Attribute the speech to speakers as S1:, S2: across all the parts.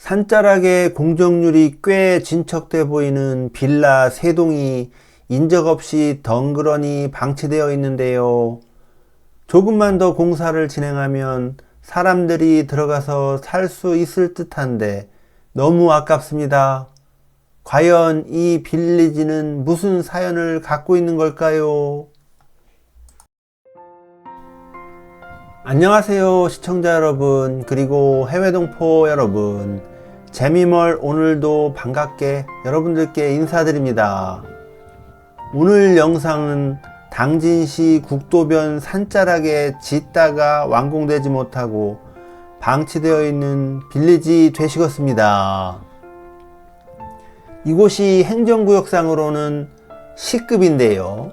S1: 산자락에 공정률이 꽤 진척돼 보이는 빌라 3동이 인적 없이 덩그러니 방치되어 있는데요. 조금만 더 공사를 진행하면 사람들이 들어가서 살 수 있을 듯한데 너무 아깝습니다. 과연 이 빌리지는 무슨 사연을 갖고 있는 걸까요? 안녕하세요 시청자 여러분, 그리고 해외동포 여러분, 재미멀 오늘도 반갑게 여러분들께 인사드립니다. 오늘 영상은 당진시 국도변 산자락에 짓다가 완공되지 못하고 방치되어 있는 빌리지 되시겠습니다. 이곳이 행정구역상으로는 C급인데요.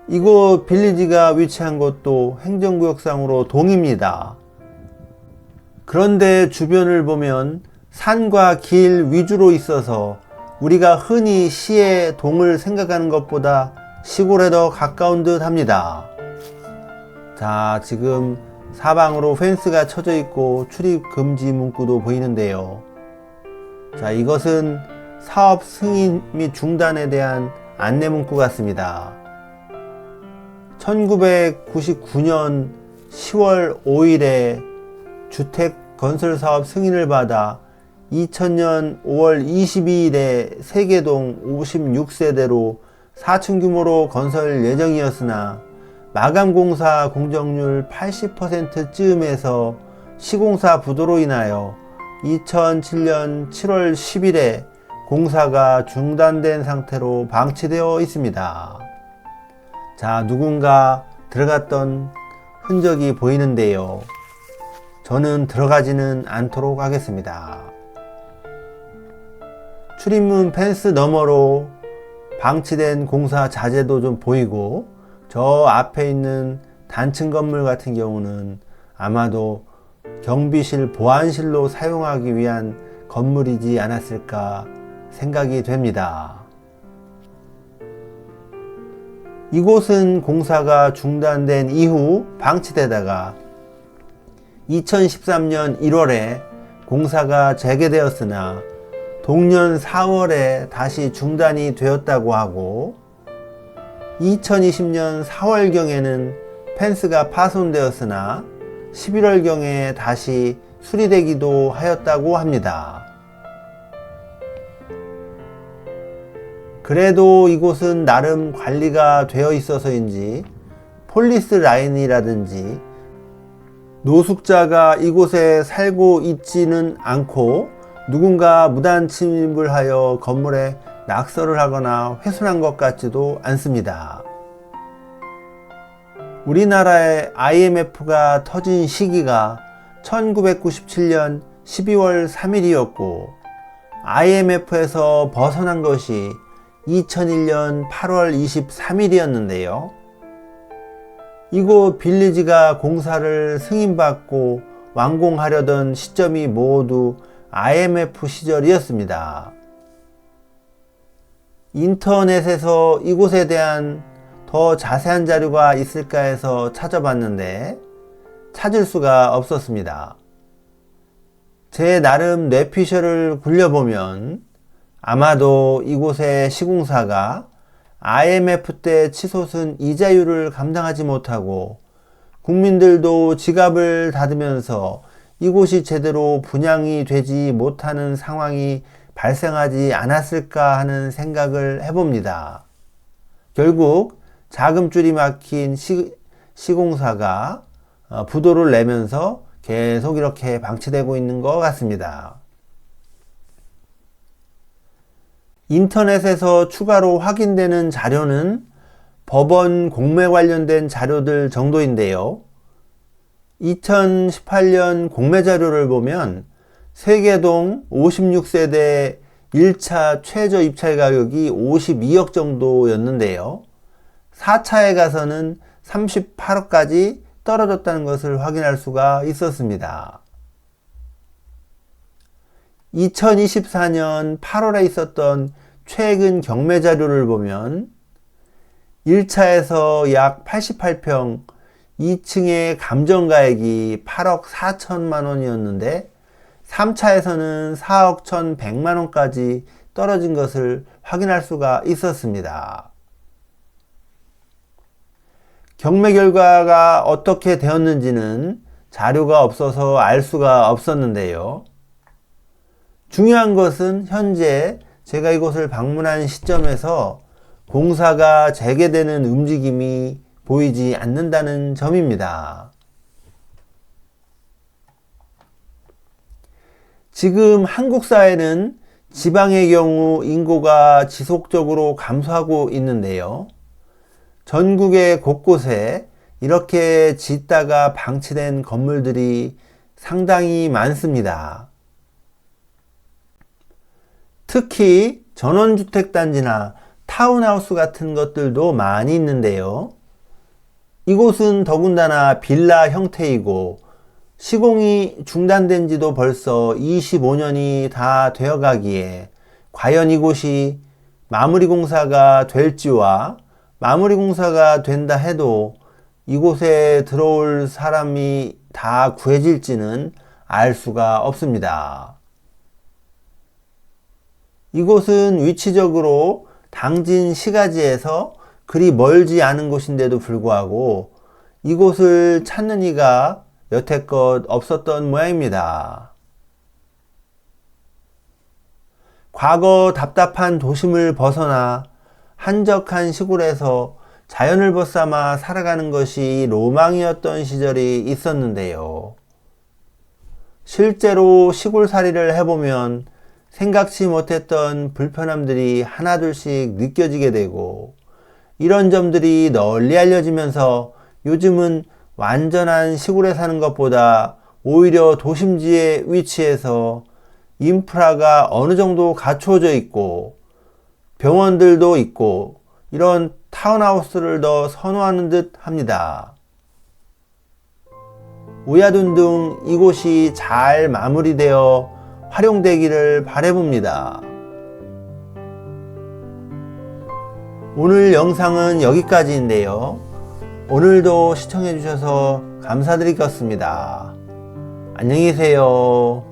S1: 이곳 빌리지가 위치한 곳도 행정구역상으로 동입니다. 그런데 주변을 보면 산과 길 위주로 있어서 우리가 흔히 시의 동을 생각하는 것보다 시골에 더 가까운 듯 합니다. 자, 지금 사방으로 펜스가 쳐져 있고 출입 금지 문구도 보이는데요. 자, 이것은 사업 승인 및 중단에 대한 안내 문구 같습니다. 1999년 10월 5일에 주택건설사업 승인을 받아 2000년 5월 22일에 세계동 56세대로 4층 규모로 건설 예정이었으나 마감공사 공정률 80%쯤에서 시공사 부도로 인하여 2007년 7월 10일에 공사가 중단된 상태로 방치되어 있습니다. 자, 누군가 들어갔던 흔적이 보이는데요. 저는 들어가지는 않도록 하겠습니다. 출입문 펜스 너머로 방치된 공사 자재도 좀 보이고, 저 앞에 있는 단층 건물 같은 경우는 아마도 경비실 보안실로 사용하기 위한 건물이지 않았을까 생각이 됩니다. 이곳은 공사가 중단된 이후 방치되다가 2013년 1월에 공사가 재개되었으나 동년 4월에 다시 중단이 되었다고 하고, 2020년 4월경에는 펜스가 파손되었으나 11월경에 다시 수리되기도 하였다고 합니다. 그래도 이곳은 나름 관리가 되어 있어서인지 폴리스 라인이라든지 노숙자가 이곳에 살고 있지는 않고 누군가 무단 침입을 하여 건물에 낙서를 하거나 훼손한 것 같지도 않습니다. 우리나라의 IMF가 터진 시기가 1997년 12월 3일이었고 IMF에서 벗어난 것이 2001년 8월 23일이었는데요. 이곳 빌리지가 공사를 승인받고 완공하려던 시점이 모두 IMF 시절이었습니다. 인터넷에서 이곳에 대한 더 자세한 자료가 있을까 해서 찾아봤는데 찾을 수가 없었습니다. 제 나름 뇌피셜을 굴려보면 아마도 이곳의 시공사가 IMF 때 치솟은 이자율을 감당하지 못하고 국민들도 지갑을 닫으면서 이곳이 제대로 분양이 되지 못하는 상황이 발생하지 않았을까 하는 생각을 해봅니다. 결국 자금줄이 막힌 시공사가 부도를 내면서 계속 이렇게 방치되고 있는 것 같습니다. 인터넷에서 추가로 확인되는 자료는 법원 공매 관련된 자료들 정도인데요. 2018년 공매 자료를 보면 세계동 56세대 1차 최저 입찰 가격이 52억 정도였는데요. 4차에 가서는 38억까지 떨어졌다는 것을 확인할 수가 있었습니다. 2024년 8월에 있었던 최근 경매 자료를 보면 1차에서 약 88평 2층의 감정가액이 8억 4천만 원이었는데 3차에서는 4억 1,100만원까지 떨어진 것을 확인할 수가 있었습니다. 경매 결과가 어떻게 되었는지는 자료가 없어서 알 수가 없었는데요. 중요한 것은 현재 제가 이곳을 방문한 시점에서 공사가 재개되는 움직임이 보이지 않는다는 점입니다. 지금 한국 사회는 지방의 경우 인구가 지속적으로 감소하고 있는데요. 전국의 곳곳에 이렇게 짓다가 방치된 건물들이 상당히 많습니다. 특히 전원주택단지나 타운하우스 같은 것들도 많이 있는데요. 이곳은 더군다나 빌라 형태이고 시공이 중단된 지도 벌써 25년이 다 되어 가기에 과연 이곳이 마무리 공사가 될지와 마무리 공사가 된다 해도 이곳에 들어올 사람이 다 구해질지는 알 수가 없습니다. 이곳은 위치적으로 당진 시가지에서 그리 멀지 않은 곳인데도 불구하고 이곳을 찾는 이가 여태껏 없었던 모양입니다. 과거 답답한 도심을 벗어나 한적한 시골에서 자연을 벗삼아 살아가는 것이 로망이었던 시절이 있었는데요. 실제로 시골살이를 해보면 생각지 못했던 불편함들이 하나둘씩 느껴지게 되고 이런 점들이 널리 알려지면서 요즘은 완전한 시골에 사는 것보다 오히려 도심지에 위치해서 인프라가 어느 정도 갖추어져 있고 병원들도 있고 이런 타운하우스를 더 선호하는 듯 합니다. 오야둔둥 이곳이 잘 마무리되어 활용되기를 바라봅니다. 오늘 영상은 여기까지인데요. 오늘도 시청해 주셔서 감사드리겠습니다. 안녕히 계세요.